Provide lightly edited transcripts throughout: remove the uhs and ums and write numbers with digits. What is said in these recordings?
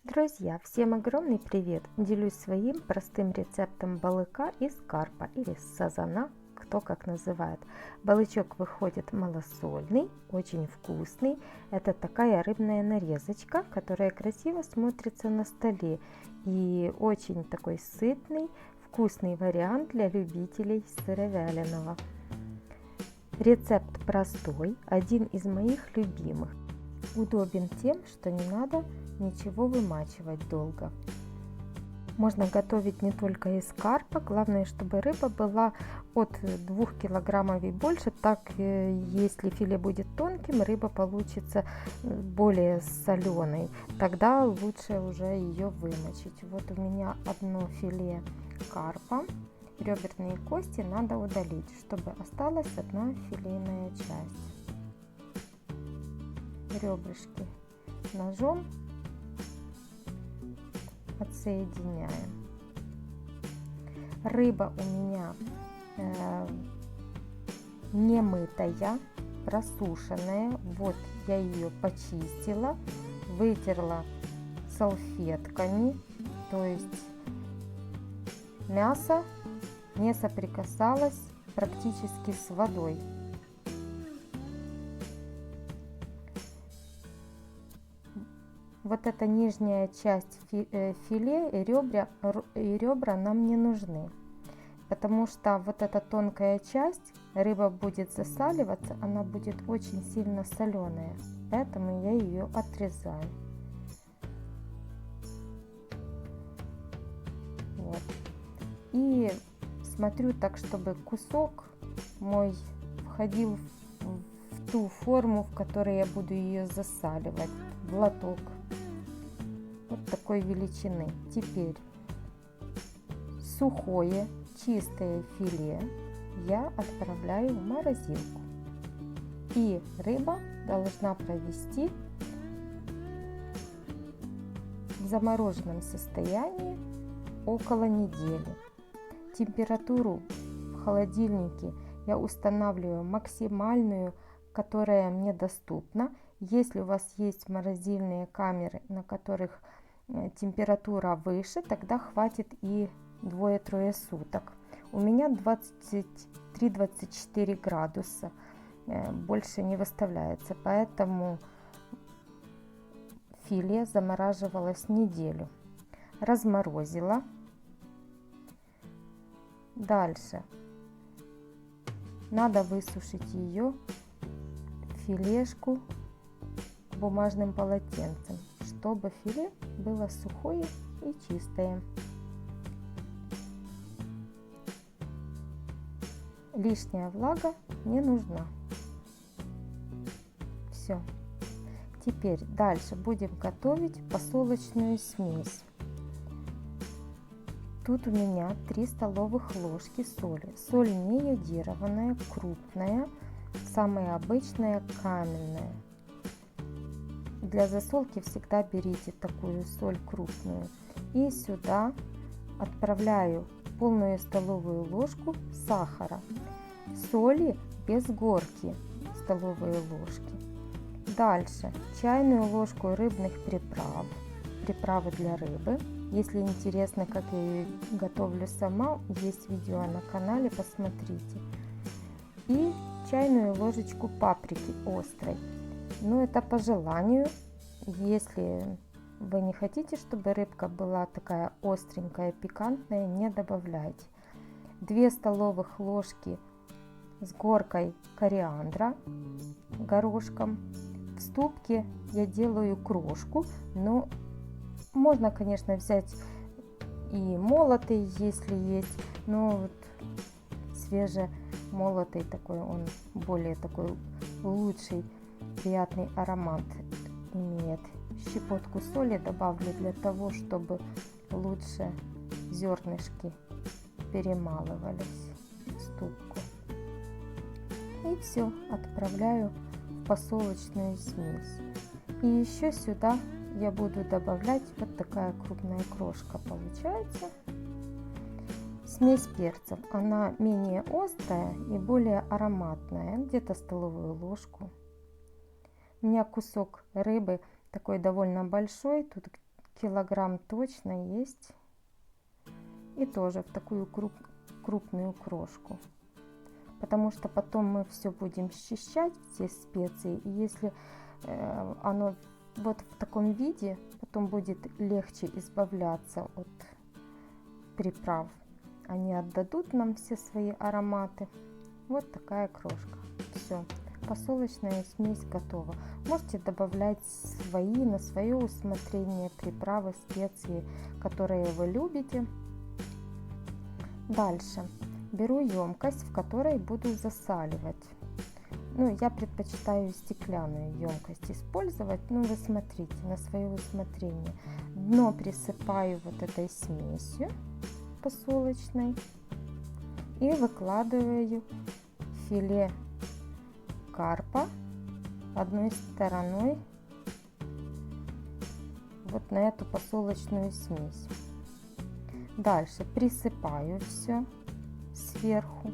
Друзья, всем огромный привет! Делюсь своим простым рецептом балыка из карпа или сазана, кто как называет. Балычок выходит малосольный, очень вкусный. Это такая рыбная нарезочка, которая красиво смотрится на столе. И очень такой сытный, вкусный вариант для любителей сыровяленого. Рецепт простой, один из моих любимых. Удобен тем, что не надо ничего вымачивать долго. Можно готовить не только из карпа, главное, чтобы рыба была от 2 килограммов и больше. Так, если филе будет тонким, рыба получится более соленой. Тогда лучше уже ее вымочить. Вот у меня одно филе карпа. Реберные кости надо удалить, чтобы осталась одна филейная часть. Ребрышки ножом отсоединяем. Рыба у меня не мытая, просушенная. Вот я ее почистила, вытерла салфетками, то есть мясо не соприкасалось практически с водой. Вот эта нижняя часть филе и ребра нам не нужны, потому что вот эта тонкая часть, рыба будет засаливаться, она будет очень сильно соленая, поэтому я ее отрезаю. Вот. И смотрю так, чтобы кусок мой входил в ту форму, в которой я буду ее засаливать, в лоток. Вот такой величины. Теперь сухое чистое филе я отправляю в морозилку. И рыба должна провести в замороженном состоянии около недели. Температуру в холодильнике я устанавливаю максимальную, которая мне доступна. Если у вас есть морозильные камеры, на которых температура выше, тогда хватит и 2-3 суток. У меня 23-24 градуса, больше не выставляется, поэтому филе замораживалось неделю. Разморозила. Дальше надо высушить ее, филешку, бумажным полотенцем, чтобы филе было сухое и чистое. Лишняя влага не нужна. Все. Теперь дальше будем готовить посолочную смесь. Тут у меня 3 столовых ложки соли. Соль не йодированная, крупная, самая обычная, каменная. Для засолки всегда берите такую соль крупную. И сюда отправляю полную столовую ложку сахара. Соли без горки столовые ложки. Дальше чайную ложку рыбных приправ, приправы для рыбы. Если интересно, как я ее готовлю сама, есть видео на канале, посмотрите. И чайную ложечку паприки острой. Но это по желанию. Если вы не хотите, чтобы рыбка была такая остренькая, пикантная, не добавляйте. 2 столовых ложки с горкой кориандра, горошком. В ступке я делаю крошку, но можно, конечно, взять и молотый, если есть, но вот свежемолотый такой, он более такой лучший, приятный аромат имеет. Щепотку соли добавлю для того, чтобы лучше зернышки перемалывались в ступку. И все, отправляю в посолочную смесь. И еще сюда я буду добавлять вот такая крупная крошка получается. Смесь перцев, она менее острая и более ароматная, где-то столовую ложку. У меня кусок рыбы такой довольно большой, тут килограмм точно есть. И тоже в такую крупную крошку. Потому что потом мы все будем счищать, все специи. И если оно вот в таком виде, потом будет легче избавляться от приправ. Они отдадут нам все свои ароматы. Вот такая крошка. Все, посолочная смесь готова. Можете добавлять свои, на свое усмотрение, приправы, специи, которые вы любите. Дальше беру емкость, в которой буду засаливать. Ну, я предпочитаю стеклянную емкость использовать. Ну, вы смотрите, на свое усмотрение. Дно присыпаю вот этой смесью посолочной и выкладываю филе карпа одной стороной вот на эту посолочную смесь. Дальше присыпаю все сверху.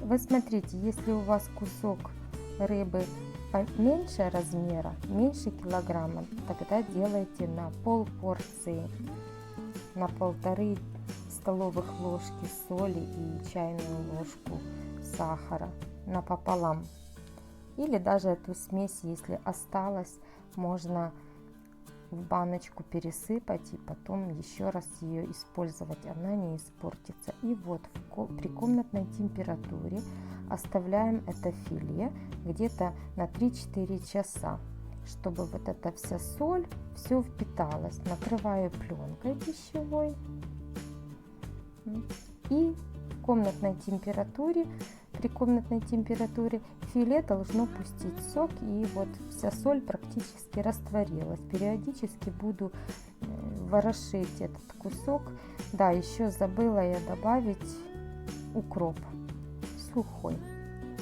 Вы смотрите, если у вас кусок рыбы поменьше размера, меньше килограмма, тогда делайте на пол порции, на 1,5 столовых ложки соли и чайную ложку сахара напополам. Или даже эту смесь, если осталось, можно в баночку пересыпать и потом еще раз ее использовать, она не испортится. И вот при комнатной температуре оставляем это филе где-то на 3-4 часа, чтобы вот эта вся соль все впиталась. Накрываю пленкой пищевой и в комнатной температуре, при комнатной температуре филе должно пустить сок, и вот вся соль практически растворилась. Периодически буду ворошить этот кусок. Да, еще забыла я добавить укроп сухой.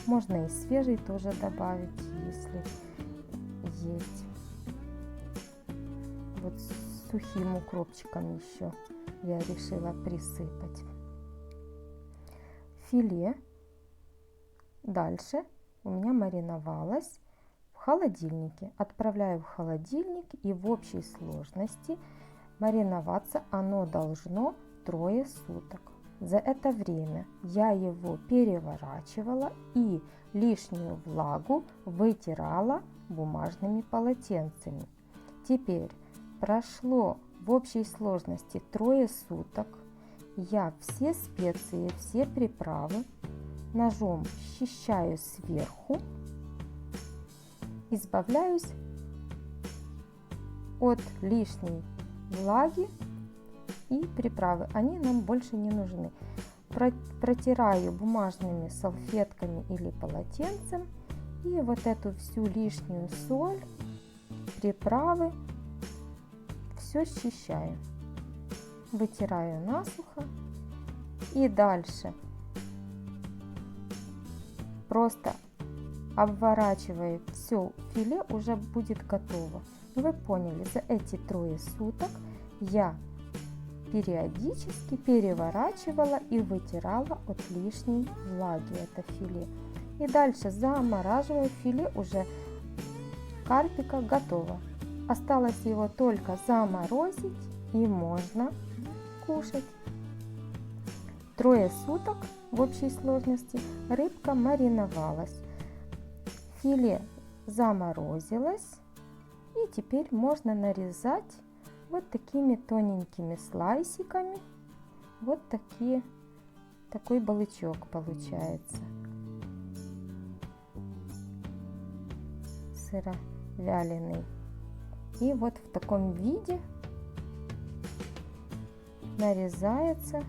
Можно и свежий тоже добавить, если есть. Вот с сухим укропчиком еще я решила присыпать филе. Дальше у меня мариновалось в холодильнике. Отправляю в холодильник, и в общей сложности мариноваться оно должно 3 суток. За это время я его переворачивала и лишнюю влагу вытирала бумажными полотенцами. Теперь прошло в общей сложности 3 суток. Я все специи, все приправы ножом счищаю сверху, избавляюсь от лишней влаги и приправы. Они нам больше не нужны. Протираю бумажными салфетками или полотенцем, и вот эту всю лишнюю соль, приправы, все счищаю. Вытираю насухо и дальше просто обворачиваю все, филе уже будет готово. Вы поняли, за эти 3 суток я периодически переворачивала и вытирала от лишней влаги это филе. И дальше замораживаю филе, уже карпика готово. Осталось его только заморозить, и можно кушать. 3 суток в общей сложности рыбка мариновалась, филе заморозилось, и теперь можно нарезать вот такими тоненькими слайсиками. Вот такой балычок получается сыровяленый. И вот в таком виде нарезается.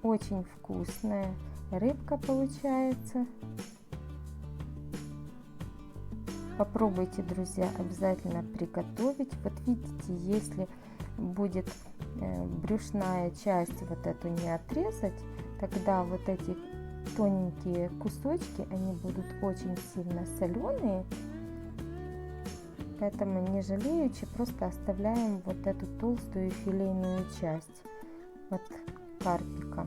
Очень вкусная рыбка получается. Попробуйте, друзья, обязательно приготовить. Вот видите, если будет брюшная часть вот эту не отрезать, тогда вот эти тоненькие кусочки, они будут очень сильно соленые. Поэтому не жалеючи, просто оставляем вот эту толстую филейную часть от карпика.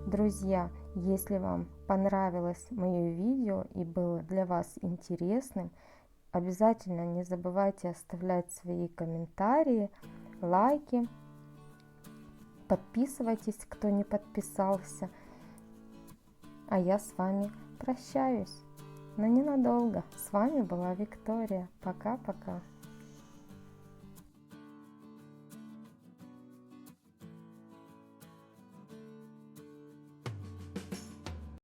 Друзья, если вам понравилось мое видео и было для вас интересным, обязательно не забывайте оставлять свои комментарии, лайки, подписывайтесь, кто не подписался. А я с вами прощаюсь, но ненадолго. С вами была Виктория. Пока-пока.